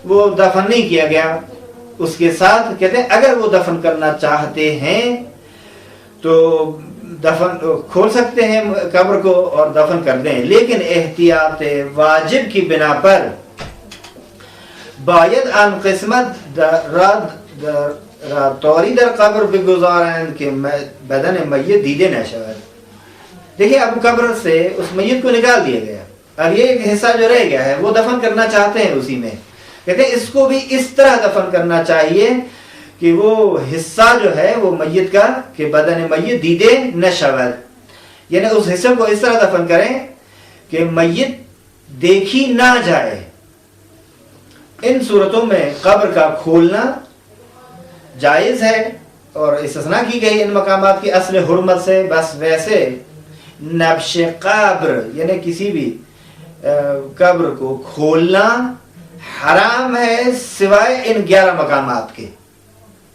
وہ دفن نہیں کیا گیا اس کے ساتھ، کہتے ہیں اگر وہ دفن کرنا چاہتے ہیں تو دفن کھول سکتے ہیں قبر کو اور دفن کر دیں، لیکن احتیاط واجب کی بنا پر باید آن قسمت را طوری در قبر بگذارند کہ بدن میت دیده نشود. دیکھیں اب قبر سے اس میت کو نکال دیا گیا، اب یہ ایک حصہ جو رہ گیا ہے وہ دفن کرنا چاہتے ہیں اسی میں، کہتے ہیں اس کو بھی اس طرح دفن کرنا چاہیے کہ وہ حصہ جو ہے وہ میت کا کہ بدن میت دیده نشود، یعنی اس حصے کو اس طرح دفن کریں کہ میت دیکھی نہ جائے. ان صورتوں میں قبر کا کھولنا جائز ہے اور استثناء کی گئی ان مقامات کی اصل حرمت سے. بس ویسے نبش قبر یعنی کسی بھی قبر کو کھولنا حرام ہے سوائے ان 11 مقامات کے.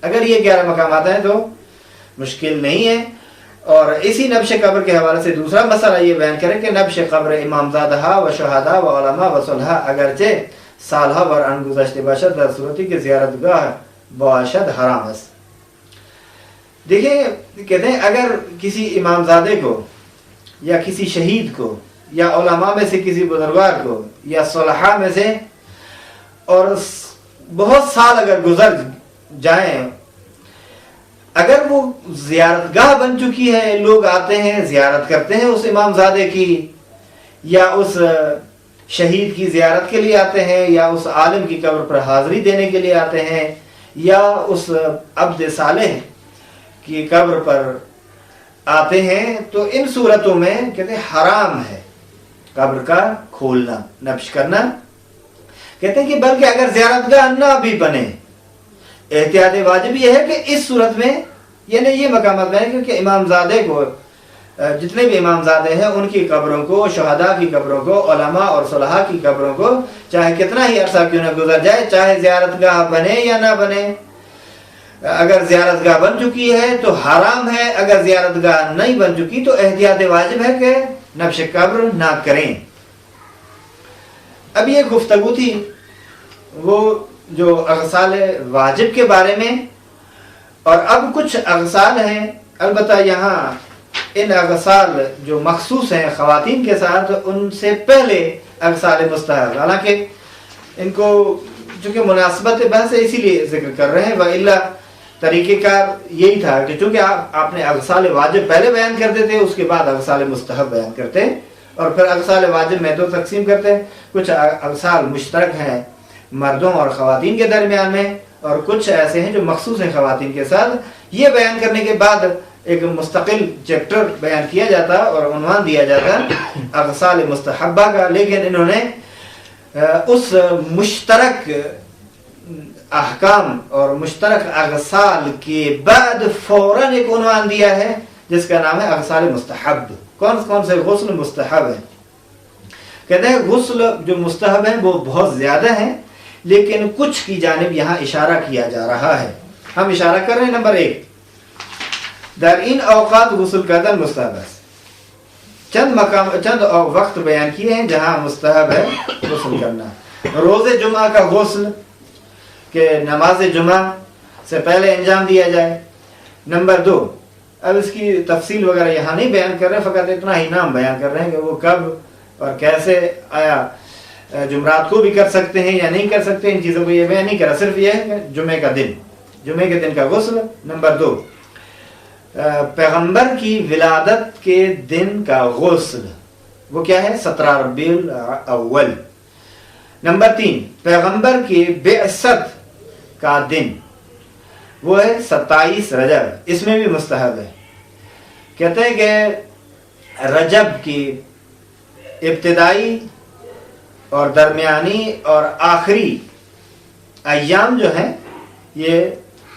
اگر یہ 11 مقامات ہیں تو مشکل نہیں ہے. اور اسی نبش قبر کے حوالے سے دوسرا مسئلہ یہ بیان کریں کہ نبش قبر امامزادہ و شہداء و علماء و صلحاء اگرچہ سالہ بر ان گذشته باشد در صورتی کہ زیارتگاہ باشد حرام است. دیکھیں کہتے ہیں اگر کسی امامزادے کو یا کسی شہید کو یا علماء میں سے کسی بزرگوار کو یا صلحاء میں سے اور بہت سال اگر گزر جائیں، اگر وہ زیارتگاہ بن چکی ہے، لوگ آتے ہیں زیارت کرتے ہیں اس امامزادے کی یا اس شہید کی زیارت کے لیے آتے ہیں یا اس عالم کی قبر پر حاضری دینے کے لیے آتے ہیں یا اس عبد صالح کی قبر پر آتے ہیں، تو ان صورتوں میں کہتے ہیں حرام ہے قبر کا کھولنا، نبش کرنا. کہتے ہیں کہ بلکہ اگر زیارتگاہ نہ بھی بنے، احتیاط واجب یہ ہے کہ اس صورت میں یعنی یہ مقامات میں کیونکہ امامزادے کو جتنے بھی امامزادے ہیں ان کی قبروں کو، شہداء کی قبروں کو، علماء اور صلحاء کی قبروں کو چاہے کتنا ہی عرصہ کیوں نہ گزر جائے، چاہے زیارتگاہ بنے یا نہ بنے، اگر زیارتگاہ بن چکی ہے تو حرام ہے، اگر زیارتگاہ نہیں بن چکی تو احتیاط واجب ہے کہ نبش قبر نہ کریں. اب یہ گفتگو تھی وہ جو اغسال واجب کے بارے میں، اور اب کچھ اغسال ہیں. البتہ یہاں ان اغسال جو مخصوص ہیں خواتین کے ساتھ ان سے پہلے اغسال مستحب، حالانکہ ان کو چونکہ مناسبت بحث ہے اسی لیے ذکر کر رہے ہیں، وَإِلَّا طریقہ کار یہی تھا کہ چونکہ آپ نے اغسال واجب پہلے بیان کرتے تھے، اس کے بعد اغسال مستحب بیان کرتے، اور پھر اغسال واجب میں 2 تقسیم کرتے ہیں. کچھ اغسال مشترک ہیں مردوں اور خواتین کے درمیان میں، اور کچھ ایسے ہیں جو مخصوص ہیں خواتین کے ساتھ. یہ بیان کرنے کے بعد ایک مستقل چیپٹر بیان کیا جاتا اور عنوان دیا جاتا اغسال مستحبہ کا، لیکن انہوں نے اس مشترک احکام اور مشترک اغسال کے بعد فوراً ایک عنوان دیا ہے جس کا نام ہے اغسال مستحب. کون سے غسل مستحب ہیں؟ کہتے ہیں غسل جو مستحب ہیں وہ بہت زیادہ ہیں، لیکن کچھ کی جانب یہاں اشارہ کیا جا رہا ہے. ہم اشارہ کر رہے ہیں نمبر 1 در این اوقات غسل کردن مستحب ہے. چند وقت بیان کیے ہیں جہاں مستحب ہے غسل کرنا. روز جمعہ کا غسل کہ نماز جمعہ سے پہلے انجام دیا جائے. نمبر 2 اب اس کی تفصیل وغیرہ یہاں نہیں بیان کر رہے، فقط اتنا ہی نام بیان کر رہے ہیں کہ وہ کب اور کیسے، آیا جمعرات کو بھی کر سکتے ہیں یا نہیں کر سکتے، ان چیزوں کو یہ بیان نہیں کرا، صرف یہ ہے کہ جمعے کے دن کا غسل. نمبر 2 پیغمبر کی ولادت کے دن کا غسل، وہ کیا ہے؟ 17 ربیع الاول. نمبر 3 پیغمبر کی بعثت کا دن، وہ ہے 27 رجب، اس میں بھی مستحب ہے. کہتے ہیں کہ رجب کی ابتدائی اور درمیانی اور آخری ایام جو ہیں یہ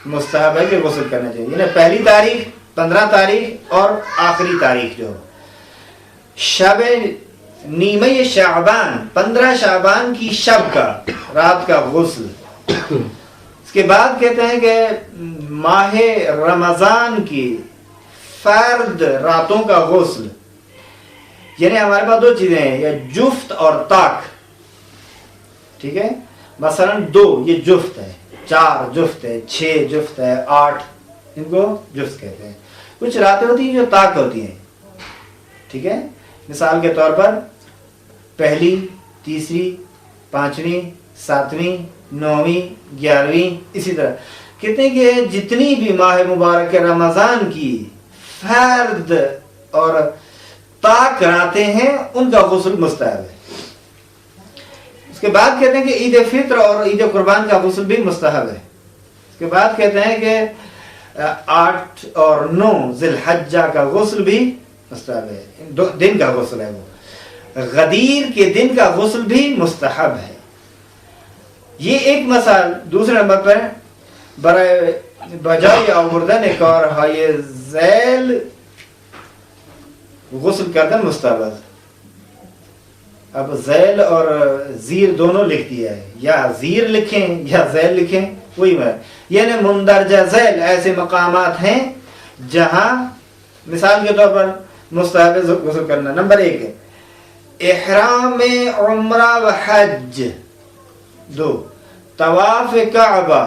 مستحب ہے کہ غسل کرنا چاہیے. یعنی پہلی تاریخ، 15 تاریخ اور آخری تاریخ جو شب نیمہ شعبان، 15 شعبان کی شب کا، رات کا غسل. اس کے بعد کہتے ہیں کہ ماہ رمضان کی فرد راتوں کا غسل. یعنی ہمارے پاس 2 چیزیں ہیں، یا جفت اور طاق، ٹھیک ہے. مثلا 2 یہ جفت ہے، 4 جفت ہے، 6 جفت ہے، 8 ان کو جفت کہتے ہیں۔ کچھ راتیں ہوتی ہیں جو طاق ہوتی ہیں، ٹھیک ہے، مثال کے طور پر پہلی، تیسری، 5ویں، 7ویں، 9ویں، 11ویں، اسی طرح کہتے ہیں کہ جتنی بھی ماہ مبارک رمضان کی فرد اور طاق راتیں ہیں ان کا غسل مستحب ہے۔ اس کے بعد کہتے ہیں کہ عید فطر اور عید قربان کا غسل بھی مستحب ہے۔ اس کے بعد کہتے ہیں کہ 8 اور 9 ذی الحجہ کا غسل بھی مستحب ہے، دن کا غسل ہے، وہ غدیر کے دن کا غسل بھی مستحب ہے۔ یہ ایک مثال۔ دوسرے نمبر پر برائے بجائے آوردن کار های ذیل غسل کردن مستحب ہے۔ اب ذیل اور زیر دونوں لکھ دیا ہے، یا زیر لکھیں یا ذیل لکھیں وہی میں، یعنی مندرجہ ذیل ایسے مقامات ہیں جہاں مثال کے طور پر مستحب غسل کرنا۔ نمبر 1 احرام عمرہ و حج، 2 طواف کعبہ،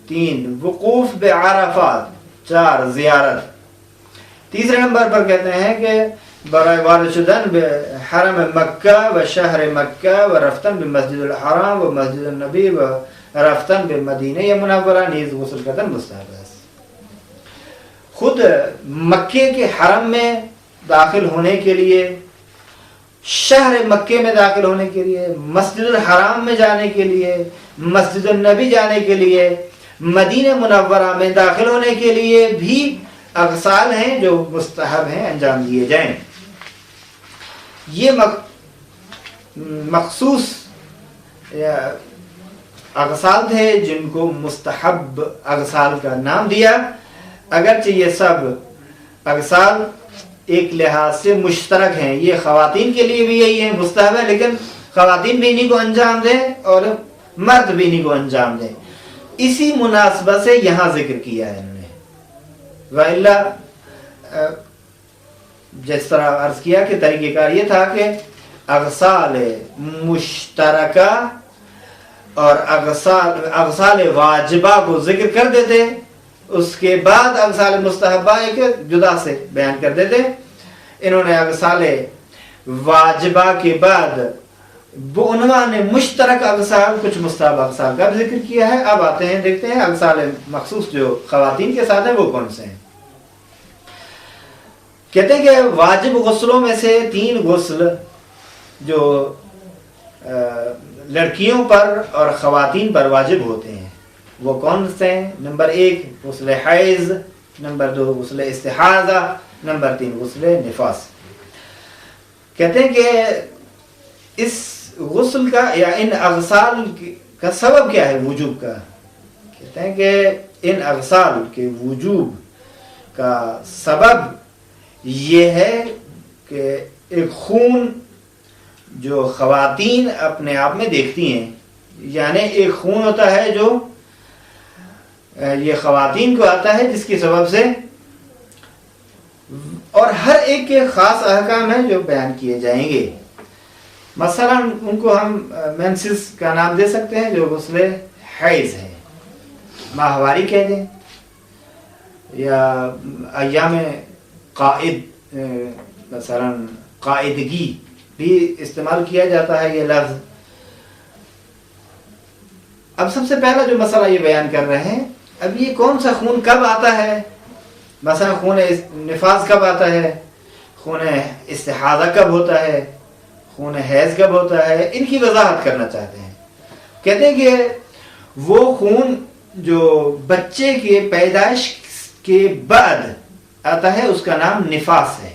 3 وقوف بعرفات، 4 زیارت۔ تیسرے نمبر پر کہتے ہیں کہ برائے وارد شدن بحرم مکہ و شہر مکہ و رفتن بمسجد الحرام و مسجد النبی و رفتن بمدینہ منورہ نیز غسل کردن مستحب ہے۔ خود مکے کے حرم میں داخل ہونے کے لیے، شہر مکے میں داخل ہونے کے لیے، مسجد الحرام میں جانے کے لیے، مسجد النبی جانے کے لیے، مدینہ منورہ میں داخل ہونے کے لیے بھی اغسال ہیں جو مستحب ہیں انجام دیے جائیں۔ یہ مخصوص اغسال تھے جن کو مستحب اغسال کا نام دیا، اگرچہ یہ سب اغسال ایک لحاظ سے مشترک ہیں۔ یہ خواتین کے لیے بھی یہی ہے، مستحب ہے، لیکن خواتین بھی انہیں کو انجام دیں اور مرد بھی انہیں کو انجام دیں۔ اسی مناسبت سے یہاں ذکر کیا ہے انہوں نے۔ وَإِلَّا جس طرح عرض کیا کہ طریقہ کار یہ تھا کہ اغسال مشترکہ اور اغسال واجبہ کو ذکر کر دیتے، اس کے بعد اغسال مستحبہ ایک جدا سے بیان کر دیتے۔ انہوں نے اغسال واجبہ کے بعد بعنوان مشترک اغسال کچھ مستحب اغسال کا ذکر کیا ہے۔ اب آتے ہیں، دیکھتے ہیں اغسال مخصوص جو خواتین کے ساتھ ہیں وہ کون سے ہیں۔ کہتے ہیں کہ واجب غسلوں میں سے 3 غسل جو لڑکیوں پر اور خواتین پر واجب ہوتے ہیں وہ کون سے ہیں؟ نمبر 1 غسل حیض، نمبر 2 غسل استحاضہ، نمبر 3 غسل نفاس۔ کہتے ہیں کہ اس غسل کا یا ان اغسال کا سبب کیا ہے وجوب کا؟ کہتے ہیں کہ ان اغسال کے وجوب کا سبب یہ ہے کہ ایک خون جو خواتین اپنے آپ میں دیکھتی ہیں، یعنی ایک خون ہوتا ہے جو یہ خواتین کو آتا ہے جس کی سبب سے، اور ہر ایک کے خاص احکام ہیں جو بیان کیے جائیں گے۔ مثلا ان کو ہم مینسس کا نام دے سکتے ہیں جو غسل حیض ہے، ماہواری کہہ دیں، یا ایام قائد، مثلا قائدگی بھی استعمال کیا جاتا ہے یہ لفظ۔ اب سب سے پہلا جو مسئلہ یہ بیان کر رہے ہیں، اب یہ کون سا خون کب آتا ہے، مثلا خون نفاس کب آتا ہے، خون استحاضہ کب ہوتا ہے، خون حیض کب ہوتا ہے، ان کی وضاحت کرنا چاہتے ہیں۔ کہتے ہیں کہ وہ خون جو بچے کے پیدائش کے بعد آتا ہے اس کا نام نفاس ہے۔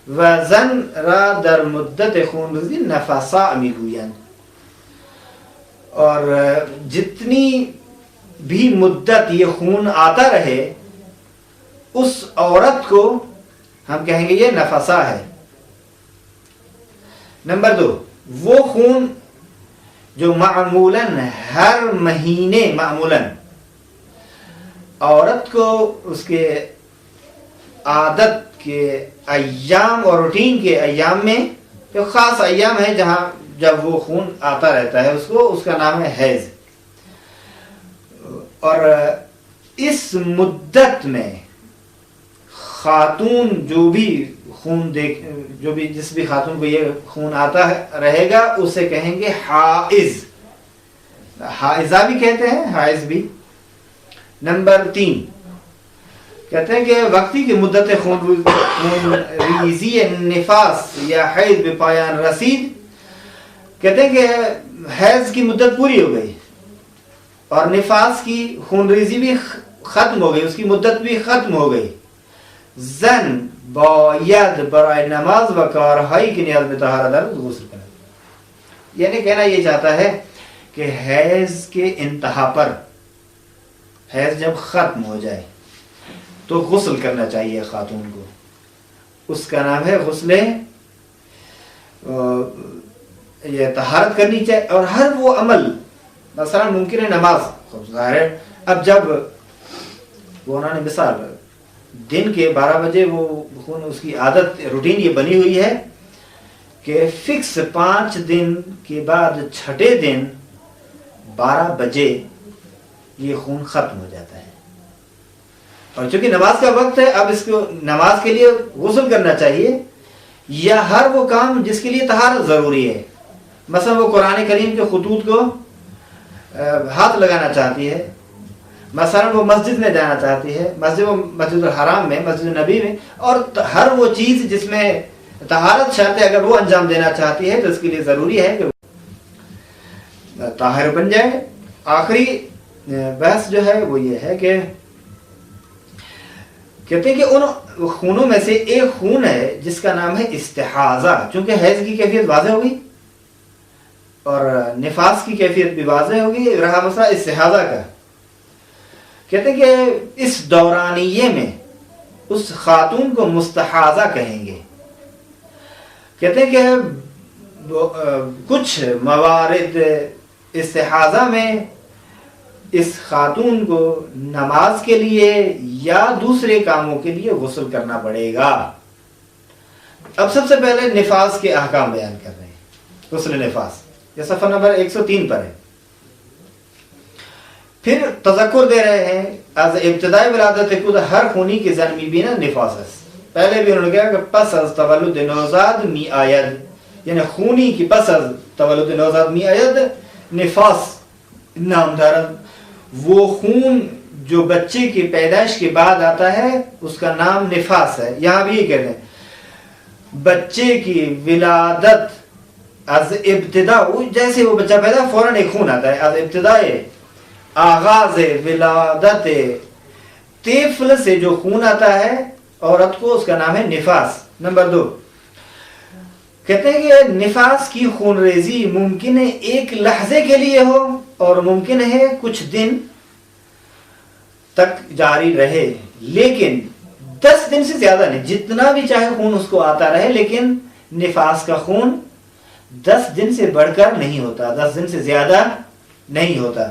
وزن را در مدت خون ریزی نفسا میگویند، اور جتنی بھی مدت یہ خون آتا رہے اس عورت کو ہم کہیں گے یہ نفسا ہے۔ نمبر 2 وہ خون جو معمولاً ہر مہینے معمولاً عورت کو اس کے عادت کے ایام اور روٹین کے ایام میں جو خاص ایام ہیں جہاں جب وہ خون آتا رہتا ہے اس کا نام ہے حیض. اور اس مدت میں خاتون جو بھی جس بھی خاتون کو یہ خون آتا رہے گا اسے کہیں گے حائض. حائضہ بھی کہتے ہیں، حائض بھی. نمبر 3 کہتے ہیں کہ وقتی کی مدت خون ریزی نفاس یا حیض بپایان رسید، کہتے ہیں کہ حیض کی مدت پوری ہو گئی اور نفاس کی خون ریزی بھی ختم ہو گئی، اس کی مدت بھی ختم ہو گئی. زن باید برائے نماز و کارہائی کی نیاز میں طہارت دار غسل کرنا. یعنی کہنا یہ چاہتا ہے کہ حیض کے انتہا پر، حیض جب ختم ہو جائے تو غسل کرنا چاہیے خاتون کو. اس کا نام ہے غسل، یہ طہارت کرنی چاہیے. اور ہر وہ عمل، مثلا ممکن ہے نماز، ظاہر ہے اب جب وہ انہوں نے مثال دن کے 12 بجے وہ خون، اس کی عادت روٹین یہ بنی ہوئی ہے کہ فکس 5 دن کے بعد چھٹے دن 12 بجے یہ خون ختم ہو جاتا ہے. اور چونکہ نماز کا وقت ہے، اب اس کو نماز کے لیے غسل کرنا چاہیے یا ہر وہ کام جس کے لیے طہارت ضروری ہے. مثلا وہ قرآن کریم کے خطوط کو ہاتھ لگانا چاہتی ہے، مثلا وہ مسجد میں جانا چاہتی ہے، مسجد الحرام میں، مسجد نبی میں، اور ہر وہ چیز جس میں طہارت شرط ہے اگر وہ انجام دینا چاہتی ہے تو اس کے لیے ضروری ہے کہ وہ طاہر بن جائے. آخری بحث جو ہے وہ یہ ہے کہ کہتے ہیں کہ ان خونوں میں سے ایک خون ہے جس کا نام ہے استحاضہ. چونکہ حیض کی کیفیت واضح ہوگی اور نفاس کی کیفیت بھی واضح ہوگی، رہا مسئلہ استحاضہ کا. کہتے ہیں کہ اس دورانیے میں اس خاتون کو مستحاضہ کہیں گے. کہتے ہیں کہ کچھ موارد استحاضہ میں اس خاتون کو نماز کے لیے یا دوسرے کاموں کے لیے غسل کرنا پڑے گا. اب سب سے پہلے نفاس کے احکام بیان کر رہے ہیں. غسل نفاس یہ صفحہ نمبر 103 پر ہے. پھر تذکر دے رہے ہیں از ابتدائی ولادت خود ہر خونی کے زن می بینا نفاس است. پہلے بھی انہوں نے کہا کہ پس از تولد نوزاد می آید، یعنی خونی کی پس از تولد نوزاد می آید نفاس نام دارد. وہ خون جو بچے کی پیدائش کے بعد آتا ہے اس کا نام نفاس ہے. یہاں بھی یہ کہتے ہیں بچے کی ولادت از ابتدا، جیسے وہ بچہ پیدا فوراً ایک خون آتا ہے. از ابتدائے آغاز ولادت طفل سے جو خون آتا ہے عورت کو، اس کا نام ہے نفاس. نمبر 2 کہتے ہیں کہ نفاس کی خون ریزی ممکن ہے ایک لحظے کے لیے ہو اور ممکن ہے کچھ دن تک جاری رہے، لیکن 10 دن سے زیادہ نہیں. جتنا بھی چاہے خون اس کو آتا رہے، لیکن نفاس کا خون 10 دن سے بڑھ کر نہیں ہوتا، 10 دن سے زیادہ نہیں ہوتا.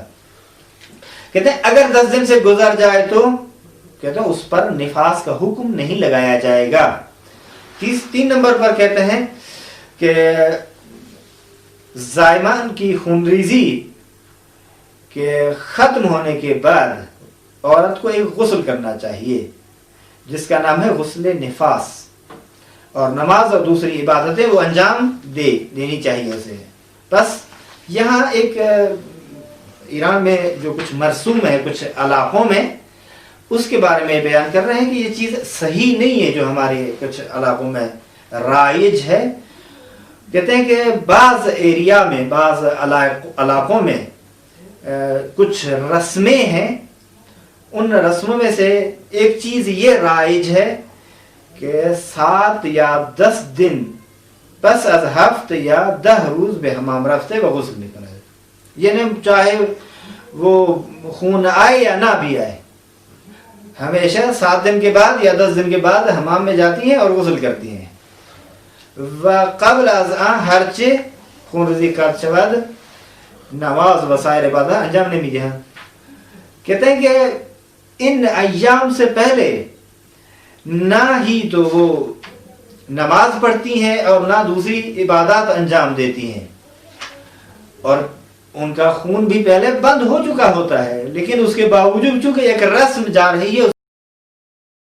کہتے ہیں اگر 10 دن سے گزر جائے تو کہتے ہیں اس پر نفاس کا حکم نہیں لگایا جائے گا. 3 نمبر پر کہتے ہیں کہ زائمان کی خونریزی کے ختم ہونے کے بعد عورت کو ایک غسل کرنا چاہیے جس کا نام ہے غسل نفاس، اور نماز اور دوسری عبادتیں وہ انجام دینی چاہیے اسے. بس یہاں ایک ایران میں جو کچھ مرسوم ہے کچھ علاقوں میں، اس کے بارے میں بیان کر رہے ہیں کہ یہ چیز صحیح نہیں ہے جو ہمارے کچھ علاقوں میں رائج ہے. کہتے ہیں کہ بعض ایریا میں، بعض علاقوں میں کچھ رسمیں ہیں. ان رسموں میں سے ایک چیز یہ رائج ہے کہ 7 یا 10 دن پس از ہفت یا 10 روز بے حمام رفتے و غسل نکلا ہے. یعنی چاہے وہ خون آئے یا نہ بھی آئے، ہمیشہ 7 دن کے بعد یا 10 دن کے بعد حمام میں جاتی ہیں اور غسل کرتی ہیں. وقبل از آن ہرچے خونریزی کرد شود نماز و سایر عبادت انجام نمی دہند. کہتے ہیں کہ ان ایام سے پہلے نہ ہی تو وہ نماز پڑھتی ہیں اور نہ دوسری عبادات انجام دیتی ہیں. اور ان کا خون بھی پہلے بند ہو چکا ہوتا ہے، لیکن اس کے باوجود چونکہ ایک رسم جا رہی ہے